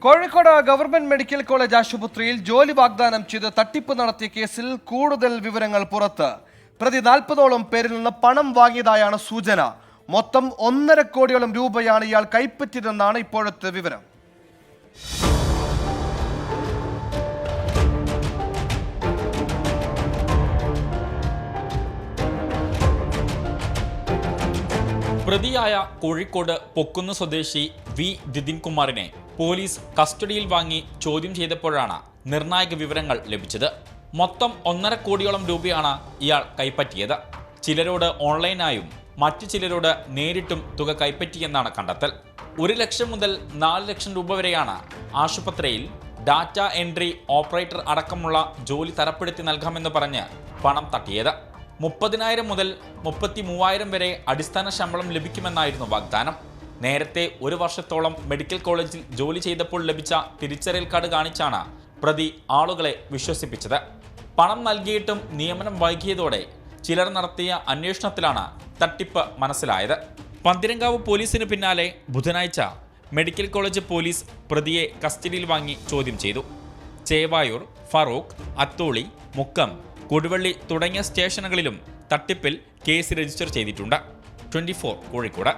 Kozhikode government medical college ആശുപത്രിയിൽ ജോലി വാഗ്ദാനം ചെയ്ത് തട്ടിപ്പ് നടത്തിയ കേസിൽ കൂടുതൽ വിവരങ്ങൾ പുറത്ത്. പ്രതി 40ഓളം പേരിൽ നിന്ന് പണം വാങ്ങിയതായാണ് സൂചന. മൊത്തം 1.5 കോടിയോളം രൂപയാണ് ഇയാൾ കൈപ്പറ്റിയതെന്നാണ് ഇപ്പോഴത്തെ വിവരം. പ്രതിയായ കോഴിക്കോട് പൊക്കുന്ന് സ്വദേശി വി ദിദിൻകുമാറിനെ പോലീസ് കസ്റ്റഡിയിൽ വാങ്ങി ചോദ്യം ചെയ്തപ്പോഴാണ് നിർണായക വിവരങ്ങൾ ലഭിച്ചത്. മൊത്തം 1.5 കോടിയോളം രൂപയാണ് ഇയാൾ കൈപ്പറ്റിയത്. ചിലരോട് ഓൺലൈനായും മറ്റു ചിലരോട് നേരിട്ടും തുക കൈപ്പറ്റിയെന്നാണ് കണ്ടെത്തൽ. 1 ലക്ഷം മുതൽ 4 ലക്ഷം രൂപ വരെയാണ് ആശുപത്രിയിൽ ഡാറ്റ എൻട്രി ഓപ്പറേറ്റർ അടക്കമുള്ള ജോലി തരപ്പെടുത്തി നൽകാമെന്ന് പറഞ്ഞ് പണം തട്ടിയത്. 30,000 മുതൽ 33,000 വരെ അടിസ്ഥാന ശമ്പളം ലഭിക്കുമെന്നായിരുന്നു വാഗ്ദാനം. നേരത്തെ 1 വർഷത്തോളം മെഡിക്കൽ കോളേജിൽ ജോലി ചെയ്തപ്പോൾ ലഭിച്ച തിരിച്ചറിയൽ കാർഡ് കാണിച്ചാണ് പ്രതി ആളുകളെ വിശ്വസിപ്പിച്ചത്. പണം നൽകിയിട്ടും നിയമനം വൈകിയതോടെ ചിലർ നടത്തിയ അന്വേഷണത്തിലാണ് തട്ടിപ്പ് മനസ്സിലായത്. പന്തിരങ്കാവ് പോലീസിന് പിന്നാലെ ബുധനാഴ്ച മെഡിക്കൽ കോളേജ് പോലീസ് പ്രതിയെ കസ്റ്റഡിയിൽ വാങ്ങി ചോദ്യം ചെയ്തു. ചേവായൂർ, ഫറൂഖ്, അത്തോളി, മുക്കം, കൊടുവള്ളി തുടങ്ങിയ സ്റ്റേഷനുകളിലും തട്ടിപ്പിൽ കേസ് രജിസ്റ്റർ ചെയ്തിട്ടുണ്ട്. 24 കോഴിക്കോട്.